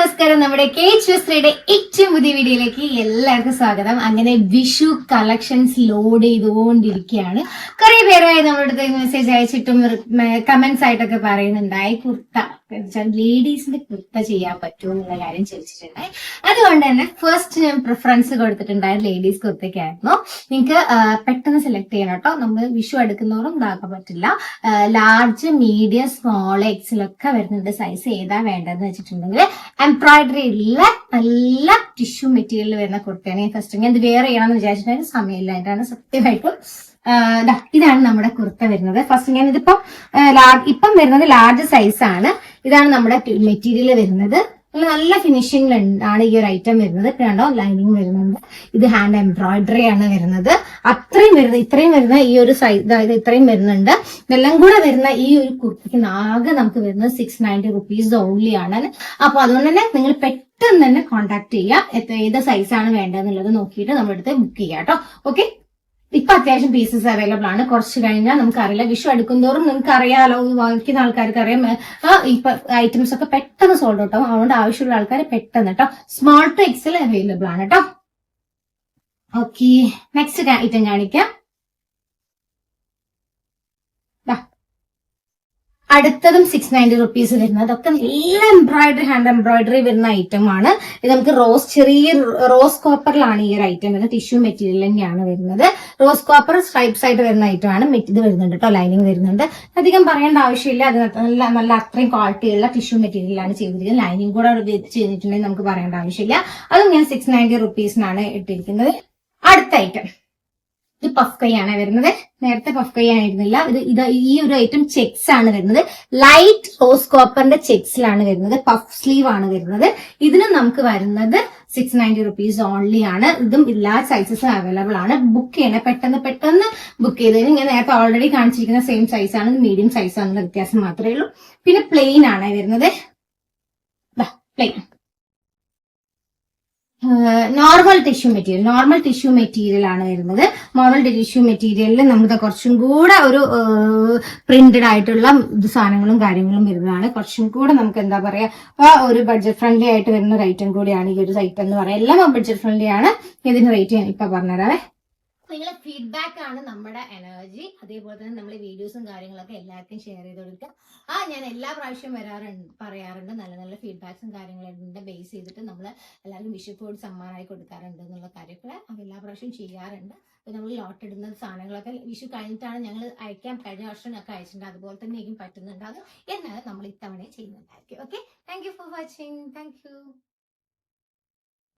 നമസ്കാരം. നമ്മുടെ KHS3യുടെ ഏറ്റവും പുതിയ വീഡിയോയിലേക്ക് എല്ലാവർക്കും സ്വാഗതം. അങ്ങനെ വിഷു കളക്ഷൻസ് ലോഡ് ചെയ്തുകൊണ്ടിരിക്കുകയാണ്. കുറെ പേരായി നമ്മുടെ അടുത്ത് മെസ്സേജ് അയച്ചിട്ടും കമന്റ്സ് ആയിട്ടൊക്കെ പറയുന്നുണ്ടായി കുർത്ത ലേഡീസിന്റെ കുർത്ത ചെയ്യാൻ പറ്റുമോ എന്നുള്ള കാര്യം ചോദിച്ചിട്ടുണ്ടായി. അതുകൊണ്ട് തന്നെ ഫസ്റ്റ് ഞാൻ പ്രിഫറൻസ് കൊടുത്തിട്ടുണ്ടായത് ലേഡീസ് കുർത്തയ്ക്കായിരുന്നു. നിങ്ങൾക്ക് പെട്ടെന്ന് സെലക്ട് ചെയ്യണം കേട്ടോ. നമ്മൾ വിഷു എടുക്കുന്നവരും ഇതാക്കാൻ പറ്റില്ല. ലാർജ്, മീഡിയം, സ്മോൾ, എക്സിലൊക്കെ വരുന്നുണ്ട്. സൈസ് ഏതാ വേണ്ടതെന്ന് വെച്ചിട്ടുണ്ടെങ്കിൽ എംബ്രോയിഡറി ഉള്ള നല്ല ടിഷ്യൂ മെറ്റീരിയൽ വരുന്ന കുർത്തയാണ് ഞാൻ ഫസ്റ്റ്. ഞാൻ ഇത് വെയർ ചെയ്യണമെന്ന് വിചാരിച്ചിട്ടുണ്ടെങ്കിൽ സമയമില്ല. അതിനാണ് സത്യമായിട്ടും ഇതാണ് നമ്മുടെ കുർത്ത വരുന്നത്. ഫസ്റ്റ് ഞാൻ ഇതിപ്പം ഇപ്പം വരുന്നത് ലാർജ് സൈസ് ആണ്. ഇതാണ് നമ്മുടെ മെറ്റീരിയൽ വരുന്നത്. നല്ല ഫിനിഷിംഗ് ആണ് ഈ ഒരു ഐറ്റം വരുന്നത്. കണ്ടോ, ലൈനിങ് വരുന്നുണ്ട്. ഇത് ഹാൻഡ് എംബ്രോയിഡറി ആണ് വരുന്നത്. ഇത്രയും വരുന്ന ഈ ഒരു സൈസ്, അതായത് ഇത്രയും വരുന്നുണ്ട്. ഇതെല്ലാം കൂടെ വരുന്ന ഈ ഒരു കുർത്തിക്ക് ആകെ നമുക്ക് വരുന്നത് 690 rupees ഓൺലി ആണ്. അപ്പൊ അതുകൊണ്ട് തന്നെ നിങ്ങൾ പെട്ടെന്ന് തന്നെ കോൺടാക്ട് ചെയ്യുക. ഏത് സൈസാണ് വേണ്ടതെന്നുള്ളത് നോക്കിയിട്ട് നമ്മുടെ അടുത്ത് ബുക്ക് ചെയ്യാം കേട്ടോ. ഓക്കെ, ഇപ്പൊ അത്യാവശ്യം പീസസ് അവൈലബിൾ ആണ്. കുറച്ച് കഴിഞ്ഞാൽ നമുക്കറിയില്ല, വിഷു എടുക്കുന്തോറും നിങ്ങൾക്ക് അറിയാലോ, വാങ്ങിക്കുന്ന ആൾക്കാർക്ക് അറിയാം, ഇപ്പൊ ഐറ്റംസ് ഒക്കെ പെട്ടെന്ന് സോൾഡ് ഔട്ട് ആവും. അതുകൊണ്ട് ആവശ്യമുള്ള ആൾക്കാർ പെട്ടെന്ന് കേട്ടോ. സ്മോൾ ടു എക്സൽ അവൈലബിൾ ആണ് കേട്ടോ. ഓക്കെ, നെക്സ്റ്റ് ഐറ്റം കാണിക്കാം. അടുത്തതും 690 rupees വരുന്നത്. അതൊക്കെ നല്ല എംബ്രോയിഡറി, ഹാൻഡ് എംബ്രോയിഡറി വരുന്ന ഐറ്റം ആണ്. ഇത് നമുക്ക് ചെറിയ റോസ് കോപ്പറിലാണ് ഈ ഒരു ഐറ്റം വരുന്നത്. ടിഷ്യൂ മെറ്റീരിയൽ തന്നെയാണ് വരുന്നത്. റോസ് കോപ്പർ സ്ട്രൈപ്സ് ആയിട്ട് വരുന്ന ഐറ്റം ആണ്. ഇത് വരുന്നുണ്ട് കേട്ടോ, ലൈനിങ് വരുന്നുണ്ട്. അധികം പറയേണ്ട ആവശ്യമില്ല. അത് നല്ല അത്രയും ക്വാളിറ്റിയുള്ള ടിഷ്യൂ മെറ്റീരിയലാണ് ചെയ്തിരിക്കുന്നത്. ലൈനിങ് കൂടെ ചെയ്തിട്ടുണ്ടെങ്കിൽ നമുക്ക് പറയേണ്ട ആവശ്യമില്ല. അതും ഞാൻ 690 rupees ഇട്ടിരിക്കുന്നത്. അടുത്ത ഐറ്റം ഇത് പഫ് കൈ ആണ് വരുന്നത്. നേരത്തെ പഫ് കൈ ആയിരുന്നില്ല. ഇത് ഈ ഒരു ഐറ്റം ചെക്സ് ആണ് വരുന്നത്. ലൈറ്റ് റോസ് കോപ്പറിന്റെ ചെക്സിലാണ് വരുന്നത്. പഫ് സ്ലീവ് ആണ് വരുന്നത്. ഇതിന് നമുക്ക് വരുന്നത് 690 rupees ഓൺലി ആണ്. ഇതും എല്ലാ സൈസസും അവൈലബിൾ ആണ്. ബുക്ക് ചെയ്യണേ, പെട്ടെന്ന് ബുക്ക് ചെയ്തതിന്. ഞാൻ നേരത്തെ ഓൾറെഡി കാണിച്ചിരിക്കുന്ന സെയിം സൈസ് ആണ്. മീഡിയം സൈസ് ആണെന്നുള്ള വ്യത്യാസം മാത്രമേ ഉള്ളൂ. പിന്നെ പ്ലെയിൻ ആണ് വരുന്നത്. പ്ലെയിൻ നോർമൽ ടിഷ്യൂ മെറ്റീരിയൽ ആണ് വരുന്നത്. നോർമൽ ടിഷ്യൂ മെറ്റീരിയലിൽ നമുക്ക് കുറച്ചും കൂടെ ഒരു പ്രിന്റഡ് ആയിട്ടുള്ള സാധനങ്ങളും കാര്യങ്ങളും വരുന്നതാണ്. കുറച്ചും കൂടെ നമുക്ക് എന്താ പറയാ, ഒരു ബഡ്ജറ്റ് ഫ്രണ്ട്ലി ആയിട്ട് വരുന്ന ഒരു ഐറ്റം കൂടിയാണ് ഈ ഒരു ഐറ്റം എന്ന് പറയാം. എല്ലാം ബഡ്ജറ്റ് ഫ്രണ്ട്ലി ആണ്. ഇതിന്റെ റേറ്റ് ഞാൻ ഇപ്പൊ പറഞ്ഞുതരാവേ. നിങ്ങളെ ഫീഡ്ബാക്ക് ആണ് നമ്മുടെ എനർജി. അതേപോലെ തന്നെ നമ്മളെ വീഡിയോസും കാര്യങ്ങളൊക്കെ എല്ലാവർക്കും ഷെയർ ചെയ്ത് കൊടുക്കുക. ഞാൻ എല്ലാ പ്രാവശ്യവും പറയാറുണ്ട്, നല്ല നല്ല ഫീഡ്ബാക്സും കാര്യങ്ങളും ബേസ് ചെയ്തിട്ട് നമ്മൾ എല്ലാവർക്കും വിഷു ഫുഡ് സമ്മാനമായി കൊടുക്കാറുണ്ട് എന്നുള്ള കാര്യമൊക്കെ എല്ലാ പ്രാവശ്യവും ചെയ്യാറുണ്ട്. അപ്പൊ നമ്മൾ ലോട്ട് ഇടുന്ന സാധനങ്ങളൊക്കെ വിഷു കഴിഞ്ഞിട്ടാണ് ഞങ്ങൾ അയക്കാൻ, കഴിഞ്ഞ വർഷം ഒക്കെ അയച്ചിട്ടുണ്ട്. അതുപോലെ തന്നെ എനിക്ക് പറ്റുന്നുണ്ടാകും. എന്നാൽ നമ്മൾ ഇത്തവണ ചെയ്യുന്നുണ്ടായിരിക്കും. Okay, thank you for watching. Thank U.